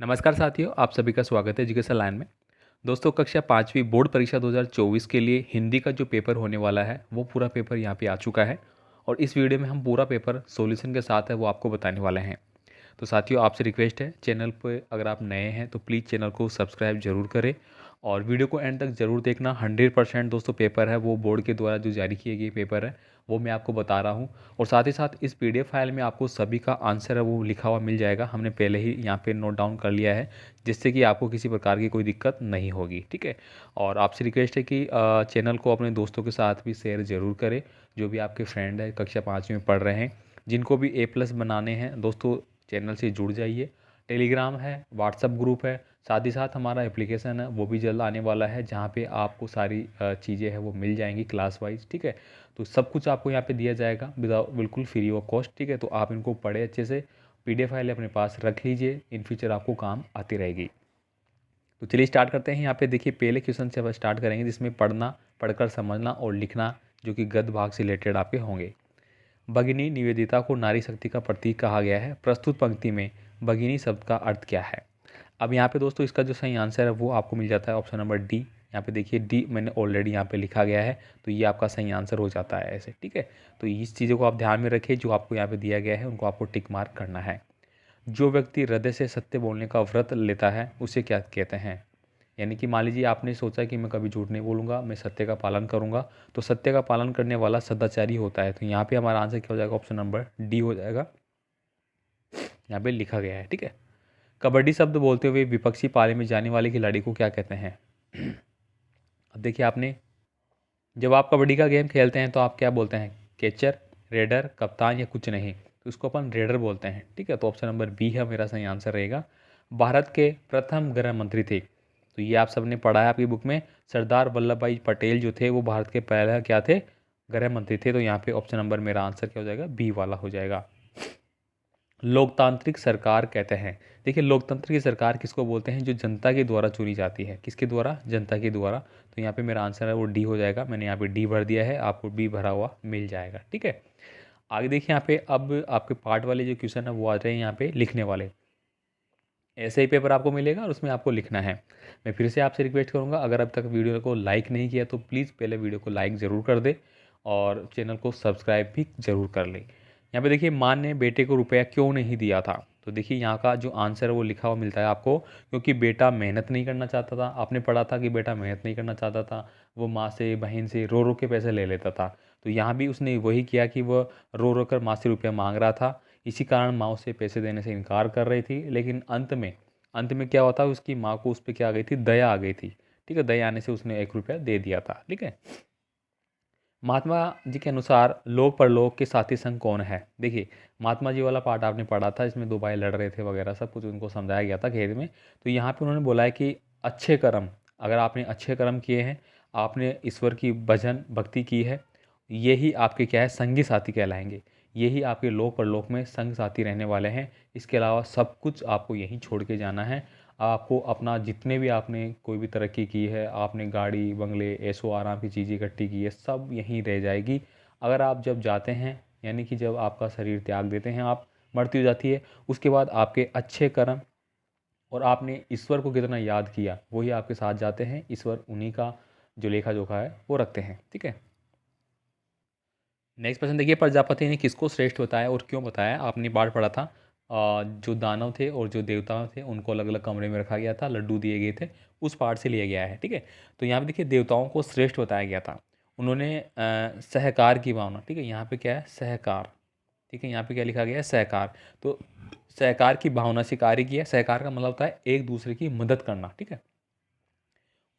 नमस्कार साथियों, आप सभी का स्वागत है एजुकेशन लाइन में। दोस्तों, कक्षा 5वीं बोर्ड परीक्षा 2024 के लिए हिंदी का जो पेपर होने वाला है वो पूरा पेपर यहाँ पे आ चुका है और इस वीडियो में हम पूरा पेपर सॉल्यूशन के साथ है वो आपको बताने वाले हैं। तो साथियों, आपसे रिक्वेस्ट है, चैनल पे अगर आप नए हैं तो प्लीज़ चैनल को सब्सक्राइब जरूर करें और वीडियो को एंड तक ज़रूर देखना। 100% दोस्तों पेपर है वो बोर्ड के द्वारा जो जारी किए गए पेपर है वो मैं आपको बता रहा हूँ और साथ ही साथ इस पीडीएफ फाइल में आपको सभी का आंसर है वो लिखा हुआ मिल जाएगा। हमने पहले ही यहाँ पे नोट डाउन कर लिया है जिससे कि आपको किसी प्रकार की कोई दिक्कत नहीं होगी। ठीक है, और आपसे रिक्वेस्ट है कि चैनल को अपने दोस्तों के साथ भी शेयर ज़रूर करें, जो भी आपके फ्रेंड है कक्षा 5वीं में पढ़ रहे हैं, जिनको भी A+ बनाने हैं। दोस्तों, चैनल से जुड़ जाइए। टेलीग्राम है, व्हाट्सअप ग्रुप है, साथ ही साथ हमारा एप्लीकेशन है वो भी जल्द आने वाला है, जहाँ पे आपको सारी चीज़ें हैं वो मिल जाएंगी क्लास वाइज। ठीक है, तो सब कुछ आपको यहाँ पे दिया जाएगा विदाउट बिल्कुल फ्री ऑफ कॉस्ट। ठीक है, तो आप इनको पढ़े अच्छे से, पीडीएफ फाइल अपने पास रख लीजिए, इन फ्यूचर आपको काम आती रहेगी। तो चलिए स्टार्ट करते हैं। यहाँ पे देखिए, पहले क्वेश्चन से अब स्टार्ट करेंगे जिसमें पढ़ना, पढ़कर समझना और लिखना जो कि गद्य भाग से रिलेटेड आपके होंगे। भगिनी निवेदिता को नारी शक्ति का प्रतीक कहा गया है। प्रस्तुत पंक्ति में भगिनी शब्द का अर्थ क्या है? अब यहाँ पे दोस्तों इसका जो सही आंसर है वो आपको मिल जाता है ऑप्शन नंबर डी। यहाँ पे देखिए डी मैंने ऑलरेडी यहाँ पे लिखा गया है, तो ये आपका सही आंसर हो जाता है ऐसे। ठीक है, तो इस चीज़ों को आप ध्यान में रखिए, जो आपको यहाँ पे दिया गया है उनको आपको टिक मार्क करना है। जो व्यक्ति हृदय से सत्य बोलने का व्रत लेता है उसे क्या कहते हैं? यानी कि मान लीजिए आपने सोचा कि मैं कभी झूठ नहीं बोलूँगा, मैं सत्य का पालन करूँगा, तो सत्य का पालन करने वाला सदाचारी होता है। तो यहाँ पे हमारा आंसर क्या हो जाएगा? ऑप्शन नंबर डी हो जाएगा, यहाँ पे लिखा गया है। ठीक है, कबड्डी शब्द बोलते हुए विपक्षी पाले में जाने वाले खिलाड़ी को क्या कहते हैं? अब देखिए, आपने जब आप कबड्डी का गेम खेलते हैं तो आप क्या बोलते हैं? कैचर, रेडर, कप्तान या कुछ नहीं? तो इसको अपन रेडर बोलते हैं। ठीक है, तो ऑप्शन नंबर बी है मेरा सही आंसर रहेगा। भारत के प्रथम गृह मंत्री थे, तो ये आप सबने पढ़ा है आपकी बुक में। सरदार वल्लभ भाई पटेल जो थे वो भारत के पहले क्या थे? गृह मंत्री थे। तो यहाँ पे ऑप्शन नंबर मेरा आंसर क्या हो जाएगा? बी वाला हो जाएगा। लोकतांत्रिक सरकार कहते हैं। देखिए, लोकतंत्र की सरकार किसको बोलते हैं? जो जनता के द्वारा चुनी जाती है। किसके द्वारा? जनता के द्वारा। तो यहाँ पे मेरा आंसर है वो डी हो जाएगा। मैंने यहाँ पे डी भर दिया है, आपको बी भरा हुआ मिल जाएगा। ठीक है, आगे देखिए, यहाँ पे अब आपके पार्ट वाले जो क्वेश्चन है वो आ रहे हैं यहाँ पे लिखने वाले। ऐसे ही पेपर आपको मिलेगा और उसमें आपको लिखना है। मैं फिर से आपसे रिक्वेस्ट करूँगा, अगर अब तक वीडियो को लाइक नहीं किया तो प्लीज़ पहले वीडियो को लाइक ज़रूर कर दे और चैनल को सब्सक्राइब भी ज़रूर कर ले। यहाँ पे देखिए, माँ ने बेटे को रुपया क्यों नहीं दिया था? तो देखिए, यहाँ का जो आंसर है वो लिखा हुआ मिलता है आपको, क्योंकि बेटा मेहनत नहीं करना चाहता था। आपने पढ़ा था कि बेटा मेहनत नहीं करना चाहता था, वो माँ से बहन से रो रो के पैसे ले लेता था। तो यहाँ भी उसने वही किया कि वह रो रो कर माँ से रुपया मांग रहा था। इसी कारण माँ उसे पैसे देने से इनकार कर रही थी, लेकिन अंत में क्या होता है, उसकी माँ को उस पर क्या आ गई थी? दया आ गई थी। ठीक है, दया आने से उसने 1 रुपया दे दिया था। ठीक है, महात्मा जी के अनुसार लोक परलोक के साथी संग कौन है? देखिए, महात्मा जी वाला पार्ट आपने पढ़ा था, इसमें दो भाई लड़ रहे थे वगैरह सब कुछ उनको समझाया गया था खेद में। तो यहाँ पे उन्होंने बोला है कि अच्छे कर्म, अगर आपने अच्छे कर्म किए हैं, आपने ईश्वर की भजन भक्ति की है, यही आपके क्या है? संगी साथी कहलाएंगे। यही आपके लोक परलोक में संग साथी रहने वाले हैं। इसके अलावा सब कुछ आपको यहीं छोड़ के जाना है। आपको अपना जितने भी आपने कोई भी तरक्की की है, आपने गाड़ी बंगले ऐशो आराम की चीज़ें इकट्ठी की है, सब यहीं रह जाएगी। अगर आप जब जाते हैं, यानी कि जब आपका शरीर त्याग देते हैं, आप मृत्यु हो जाती है, उसके बाद आपके अच्छे कर्म और आपने ईश्वर को कितना याद किया वही आपके साथ जाते हैं। ईश्वर उन्हीं का जो लेखा जोखा है वो रखते हैं। ठीक है, नेक्स्ट क्वेश्चन देखिए, प्रजापति ने किसको श्रेष्ठ बताया और क्यों बताया? आपने पाठ पढ़ा था, जो दानव थे और जो देवता थे उनको अलग अलग कमरे में रखा गया था, लड्डू दिए गए थे, उस पाठ से लिया गया है। ठीक है, तो यहाँ पे देखिए देवताओं को श्रेष्ठ बताया गया था। उन्होंने सहकार की भावना, ठीक है, यहाँ पे क्या है? सहकार। ठीक है, यहाँ पे क्या लिखा गया है? सहकार। तो सहकार की भावना से कार्य किया। सहकार का मतलब होता है एक दूसरे की मदद करना। ठीक है,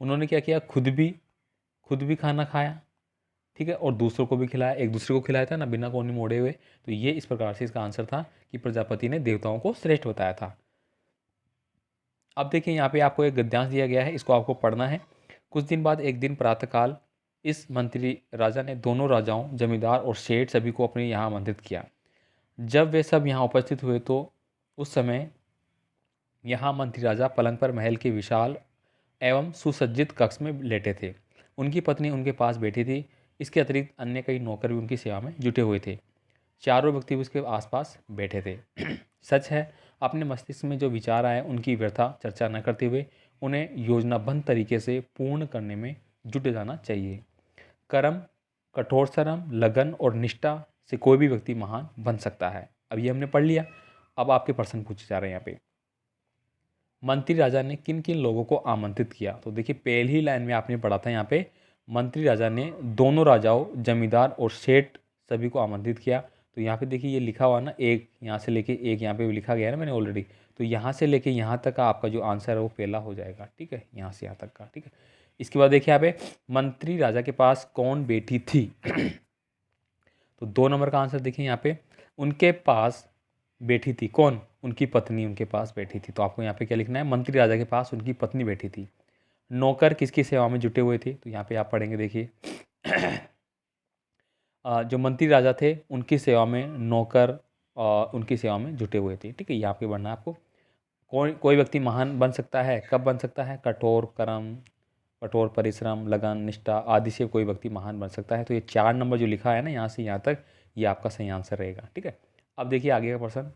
उन्होंने क्या किया? खुद भी खाना खाया, ठीक है, और दूसरों को भी खिलाया, एक दूसरे को खिलाया था ना, बिना कोनी मोड़े हुए। तो ये इस प्रकार से इसका आंसर था कि प्रजापति ने देवताओं को श्रेष्ठ बताया था। अब देखिए, यहाँ पे आपको एक गद्यांश दिया गया है, इसको आपको पढ़ना है। कुछ दिन बाद एक दिन प्रातःकाल इस मंत्री राजा ने दोनों राजाओं, जमींदार और सेठ सभी को अपने यहाँ आमंत्रित किया। जब वे सब यहाँ उपस्थित हुए तो उस समय यहाँ मंत्री राजा पलंग पर महल के विशाल एवं सुसज्जित कक्ष में लेटे थे। उनकी पत्नी उनके पास बैठी थी। इसके अतिरिक्त अन्य कई नौकर भी उनकी सेवा में जुटे हुए थे। चारों व्यक्ति उसके आसपास बैठे थे। सच है, अपने मस्तिष्क में जो विचार आए उनकी व्यर्था चर्चा न करते हुए उन्हें योजनाबद्ध तरीके से पूर्ण करने में जुट जाना चाहिए। कर्म, कठोर श्रम, लगन और निष्ठा से कोई भी व्यक्ति महान बन सकता है। अब ये हमने पढ़ लिया। अब आपके प्रश्न पूछे जा रहे हैं यहाँ पे, मंत्री राजा ने किन किन लोगों को आमंत्रित किया? तो देखिए पहली ही लाइन में आपने पढ़ा था यहाँ पे, मंत्री राजा ने दोनों राजाओं जमींदार और सेठ सभी को आमंत्रित किया। तो यहाँ पे देखिए ये लिखा हुआ ना, एक यहाँ से लेके एक यहाँ पे भी लिखा गया है ना मैंने ऑलरेडी, तो यहाँ से लेके यहाँ तक का आपका जो आंसर है वो पहला हो जाएगा। ठीक है, यहाँ से यहाँ तक का। ठीक है, इसके बाद देखिए यहाँ पे, मंत्री राजा के पास कौन बेटी थी? तो 2 नंबर का आंसर देखिए यहाँ पे, उनके पास बैठी थी। कौन? उनकी पत्नी उनके पास बैठी थी। तो आपको यहाँ पे क्या लिखना है? मंत्री राजा के पास उनकी पत्नी बैठी थी। नौकर किसकी सेवा में जुटे हुए थे? तो यहाँ पे आप पढ़ेंगे देखिए जो मंत्री राजा थे उनकी सेवा में नौकर उनकी सेवा में जुटे हुए थे। ठीक है, यहाँ पे बढ़ना है आपको। कोई व्यक्ति महान बन सकता है, कब बन सकता है? कठोर कर्म, कठोर परिश्रम, लगन, निष्ठा आदि से कोई व्यक्ति महान बन सकता है। तो ये 4 नंबर जो लिखा है ना यहाँ से यहाँ तक, ये आपका सही आंसर रहेगा। ठीक है, अब देखिए आगे का प्रश्न।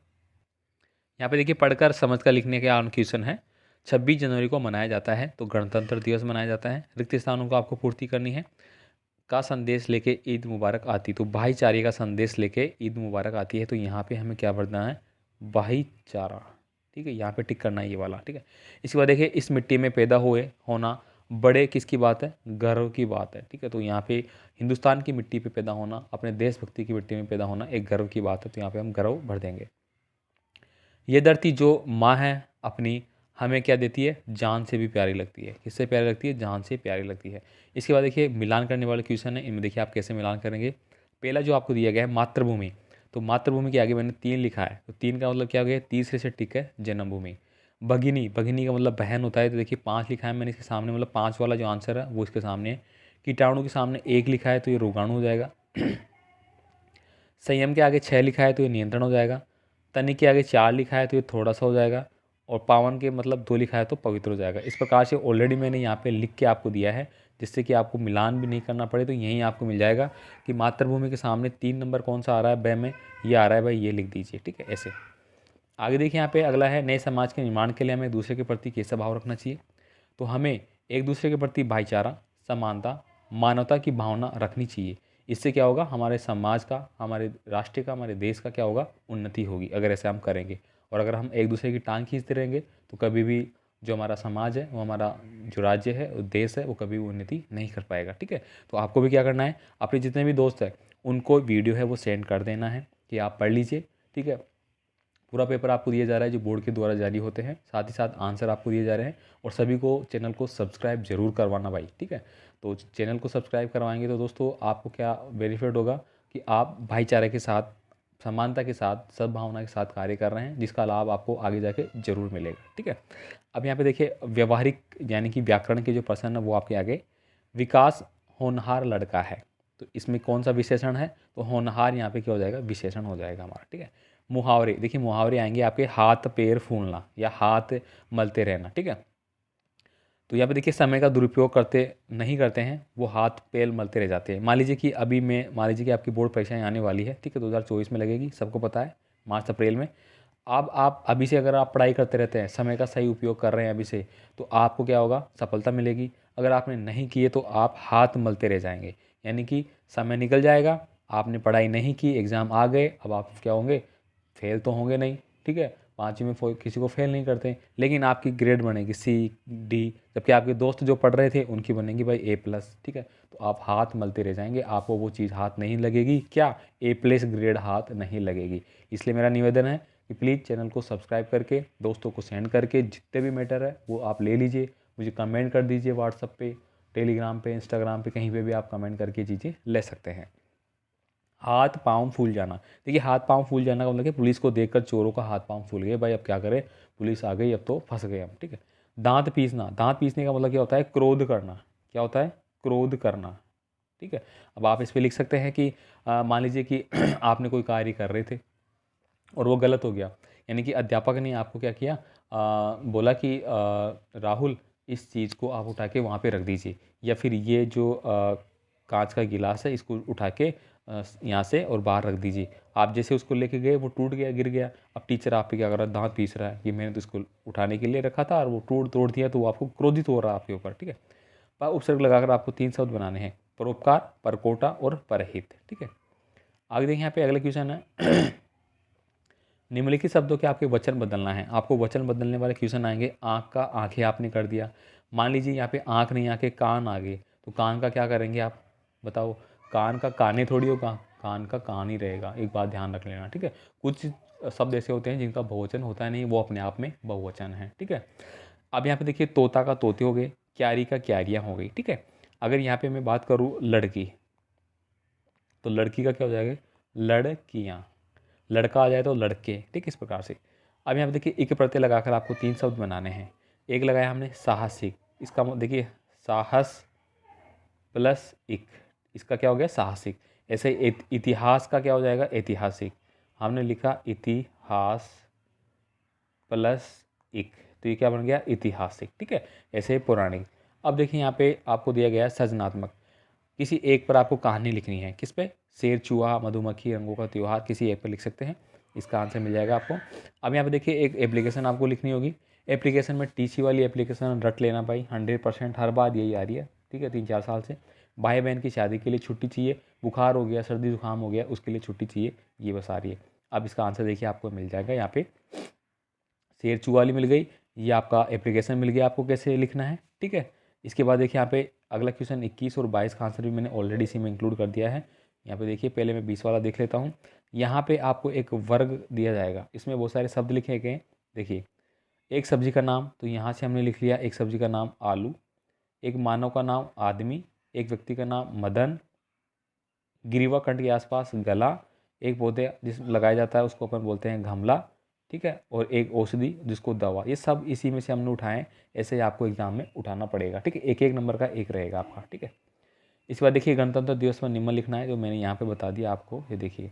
यहाँ पे देखिए पढ़कर समझ कर लिखने का क्वेश्चन है। 26 जनवरी को मनाया जाता है तो गणतंत्र दिवस मनाया जाता है। रिक्त स्थानों को आपको पूर्ति करनी है। का संदेश लेके ईद मुबारक आती, तो भाईचारे का संदेश लेके ईद मुबारक आती है। तो यहाँ पे हमें क्या भरना है? भाईचारा। ठीक है, यहाँ पे टिक करना है ये वाला। ठीक है, इसके बाद देखिए, इस मिट्टी में पैदा हुए होना बड़े किसकी बात है? गर्व की बात है। ठीक है, तो यहाँ पे हिंदुस्तान की मिट्टी पे पैदा होना, अपने देशभक्ति की मिट्टी में पैदा होना एक गर्व की बात है। तो यहाँ पे हम गर्व भर देंगे। ये धरती जो माँ है अपनी, हमें क्या देती है? जान से भी प्यारी लगती है। किससे प्यारी लगती है? जान से प्यारी लगती है। इसके बाद देखिए मिलान करने वाले क्वेश्चन है, इनमें देखिए आप कैसे मिलान करेंगे। पहला जो आपको दिया गया है मातृभूमि, तो मातृभूमि के आगे मैंने 3 लिखा है, तो 3 का मतलब क्या हो गया? तीसरे से टिक है जन्मभूमि। भगिनी, भगिनी का मतलब बहन होता है, तो देखिए 5 लिखा है मैंने इसके सामने, मतलब 5 वाला जो आंसर है वो इसके सामने है। कीटाणु के सामने 1 लिखा है तो ये रोगाणु हो जाएगा। संयम के आगे 6 लिखा है तो ये नियंत्रण हो जाएगा। तनिक के आगे 4 लिखा है तो ये थोड़ा सा हो जाएगा। और पावन के मतलब 2 लिखा है तो पवित्र हो जाएगा। इस प्रकार से ऑलरेडी मैंने यहाँ पे लिख के आपको दिया है, जिससे कि आपको मिलान भी नहीं करना पड़े। तो यहीं आपको मिल जाएगा कि मातृभूमि के सामने 3 नंबर कौन सा आ रहा है? ब में ये आ रहा है भाई, ये लिख दीजिए। ठीक है, ऐसे। आगे देखिए यहाँ पे अगला है, नए समाज के निर्माण के लिए हमें दूसरे के प्रति कैसा भाव रखना चाहिए? तो हमें एक दूसरे के प्रति भाईचारा, समानता, मानवता की भावना रखनी चाहिए। इससे क्या होगा? हमारे समाज का, हमारे राष्ट्र का, हमारे देश का क्या होगा? उन्नति होगी अगर ऐसे हम करेंगे। और अगर हम एक दूसरे की टांग खींचते रहेंगे तो कभी भी जो हमारा समाज है, वो हमारा जो राज्य है, वो देश है, वो कभी उन्नति नहीं कर पाएगा। ठीक है, तो आपको भी क्या करना है? अपने जितने भी दोस्त हैं उनको वीडियो है वो सेंड कर देना है कि आप पढ़ लीजिए। ठीक है, पूरा पेपर आपको दिया जा रहा है जो बोर्ड के द्वारा जारी होते हैं, साथ ही साथ आंसर आपको दिए जा रहे हैं। और सभी को चैनल को सब्सक्राइब जरूर करवाना भाई। ठीक है, तो चैनल को सब्सक्राइब करवाएंगे तो दोस्तों आपको क्या बेनिफिट होगा कि आप भाईचारे के साथ, समानता के साथ, सद्भावना के साथ कार्य कर रहे हैं, जिसका लाभ आपको आगे जाके जरूर मिलेगा। ठीक है, अब यहाँ पे देखिए व्यवहारिक यानी कि व्याकरण के जो प्रश्न है वो आपके आगे। विकास होनहार लड़का है, तो इसमें कौन सा विशेषण है? तो होनहार यहाँ पे क्या हो जाएगा? विशेषण हो जाएगा हमारा। ठीक है, मुहावरे, देखिए मुहावरे आएंगे आपके, हाथ पैर फूलना या हाथ मलते रहना। ठीक है, तो यहाँ पे देखिए समय का दुरुपयोग करते नहीं करते हैं, वो हाथ पैर मलते रह जाते हैं। मान लीजिए कि मान लीजिए कि आपकी बोर्ड परीक्षाएं आने वाली है। ठीक है, 2024 में लगेगी, सबको पता है, मार्च अप्रैल में। अब आप अभी से अगर आप पढ़ाई करते रहते हैं, समय का सही उपयोग कर रहे हैं अभी से, तो आपको क्या होगा? सफलता मिलेगी। अगर आपने नहीं किए तो आप हाथ मलते रह जाएंगे, यानी कि समय निकल जाएगा, आपने पढ़ाई नहीं की, एग्ज़ाम आ गए, अब आप क्या होंगे? फेल तो होंगे नहीं। ठीक है, 5वीं में किसी को फेल नहीं करते, लेकिन आपकी ग्रेड बनेगी C, D, जबकि आपके दोस्त जो पढ़ रहे थे उनकी बनेगी भाई A+। ठीक है, तो आप हाथ मलते रह जाएंगे, आपको वो चीज़ हाथ नहीं लगेगी। क्या? A+ ग्रेड हाथ नहीं लगेगी। इसलिए मेरा निवेदन है कि प्लीज़ चैनल को सब्सक्राइब करके दोस्तों को सेंड करके जितने भी मैटर है वो आप ले लीजिए, मुझे कमेंट कर दीजिए व्हाट्सअप पे, टेलीग्राम पे, इंस्टाग्राम पे, कहीं पे भी आप कमेंट करके चीज़ें ले सकते हैं। हाथ पाँव फूल जाना, देखिए हाथ पाँव फूल जाना का मतलब कि पुलिस को देखकर चोरों का हाथ पाँव फूल गए भाई, अब क्या करें, पुलिस आ गई, अब तो फंस गए हम। ठीक है, दांत पीसना, दांत पीसने का मतलब क्या होता है? क्रोध करना। क्या होता है? क्रोध करना। ठीक है, अब आप इस पर लिख सकते हैं कि मान लीजिए कि आपने कोई कार्य कर रहे थे और वो गलत हो गया, यानी कि अध्यापक ने आपको क्या किया? बोला कि राहुल इस चीज़ को आप उठा के वहाँ पे रख दीजिए, या फिर ये जो कांच का गिलास है इसको उठा के यहाँ से और बाहर रख दीजिए। आप जैसे उसको लेके गए वो टूट गया, गिर गया। अब टीचर आप पे क्या कर रहा है, दांत पीस रहा है कि मैंने तो इसको उठाने के लिए रखा था और वो तोड़ दिया, तो वो आपको क्रोधित हो रहा है आपके ऊपर, ठीक है। पर उपसर्ग लगाकर आपको 3 शब्द बनाने हैं, परोपकार, परकोटा और परहित, ठीक है। आगे देखिए यहाँ पे अगला क्वेश्चन है निम्नलिखित शब्दों के आपके वचन बदलना है। आपको वचन बदलने वाले क्वेश्चन आएंगे। आँख का आंखें आपने कर दिया, मान लीजिए यहाँ पे आँख नहीं आके कान आ गए, तो कान का क्या करेंगे आप बताओ। कान का काने थोड़ी होगा, कान का कान ही रहेगा, एक बात ध्यान रख लेना, ठीक है। कुछ शब्द ऐसे होते हैं जिनका बहुवचन होता है नहीं, वो अपने आप में बहुवचन है, ठीक है। अब यहाँ पे देखिए तोता का तोते हो गए, क्यारी का क्यारियाँ हो गई, ठीक है। अगर यहाँ पे मैं बात करूँ लड़की, तो लड़की का क्या हो जाएगा, लड़कियाँ। लड़का आ जाए तो लड़के, ठीक, इस प्रकार से। अब यहाँ पे देखिए एक प्रत्यय लगाकर आपको 3 शब्द बनाने हैं। एक लगाया हमने साहसिक, इसका देखिए साहस प्लस इक, इसका क्या हो गया साहसिक। ऐसे इतिहास का क्या हो जाएगा ऐतिहासिक, हमने लिखा इतिहास प्लस इक, तो ये क्या बन गया ऐतिहासिक, ठीक है। ऐसे पौराणिक। अब देखिए यहाँ पे आपको दिया गया है सृजनात्मक, किसी एक पर आपको कहानी लिखनी है। किस पे, शेर, चूहा, मधुमक्खी, रंगों का त्योहार, किसी एक पर लिख सकते हैं। इसका आंसर मिल जाएगा आपको। अब यहाँ पे देखिए एक एप्लीकेशन आपको लिखनी होगी। एप्लीकेशन में टीसी वाली एप्लीकेशन रट लेना भाई, 100% हर बार यही आ रही है, ठीक है, 3-4 साल से। भाई बहन की शादी के लिए छुट्टी चाहिए, बुखार हो गया, सर्दी जुकाम हो गया, उसके लिए छुट्टी चाहिए, ये बस आ रही है। अब इसका आंसर देखिए आपको मिल जाएगा यहाँ पे, शेर चूहा वाली मिल गई, ये आपका एप्लीकेशन मिल गया आपको कैसे लिखना है, ठीक है। इसके बाद देखिए यहाँ पे अगला क्वेश्चन 21 और 22 का आंसर भी मैंने ऑलरेडी इसी में इंक्लूड कर दिया है। यहाँ पे देखिए पहले मैं 20 वाला देख लेता हूँ। यहाँ पे आपको एक वर्ग दिया जाएगा, इसमें बहुत सारे शब्द लिखे गए हैं। देखिए एक सब्जी का नाम, तो यहाँ से हमने लिख लिया एक सब्जी का नाम आलू। एक मानव का नाम आदमी, एक व्यक्ति का नाम मदन, ग्रीवा कंठ के आसपास गला, एक पौधे जिस लगाया जाता है उसको अपन बोलते हैं गमला, ठीक है, और एक औषधि जिसको दवा। ये सब इसी में से हमने उठाएं, ऐसे ही आपको एग्जाम में उठाना पड़ेगा, ठीक है। एक एक नंबर का एक रहेगा आपका, ठीक है। इसके बाद देखिए गणतंत्र दिवस में निम्न लिखना है, जो मैंने यहाँ पे बता दिया आपको, ये देखिए,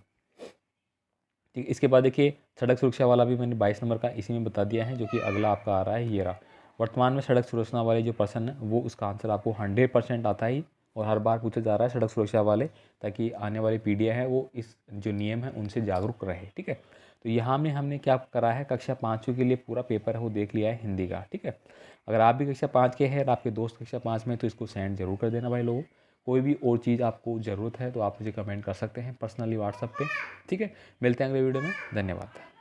ठीक। इसके बाद देखिए सड़क सुरक्षा वाला भी मैंने 22 नंबर का इसी में बता दिया है, जो कि अगला आपका आ रहा है ये रहा। वर्तमान में सड़क सुरक्षा वाले जो पर्सन है वो, उसका आंसर आपको 100% आता ही, और हर बार पूछा जा रहा है सड़क सुरक्षा वाले, ताकि आने वाली पीढ़ियाँ हैं वो इस जो नियम है उनसे जागरूक रहे, ठीक है। तो यहाँ में हमने क्या करा है, कक्षा 5वीं के लिए पूरा पेपर है वो देख लिया है हिंदी का, ठीक है। अगर आप भी कक्षा 5 के हैं और आपके दोस्त कक्षा 5 में, तो इसको सेंड जरूर कर देना भाई लोगों। कोई भी और चीज़ आपको ज़रूरत है तो आप मुझे कमेंट कर सकते हैं पर्सनली व्हाट्सएप पे, ठीक है। मिलते हैं अगले वीडियो में, धन्यवाद।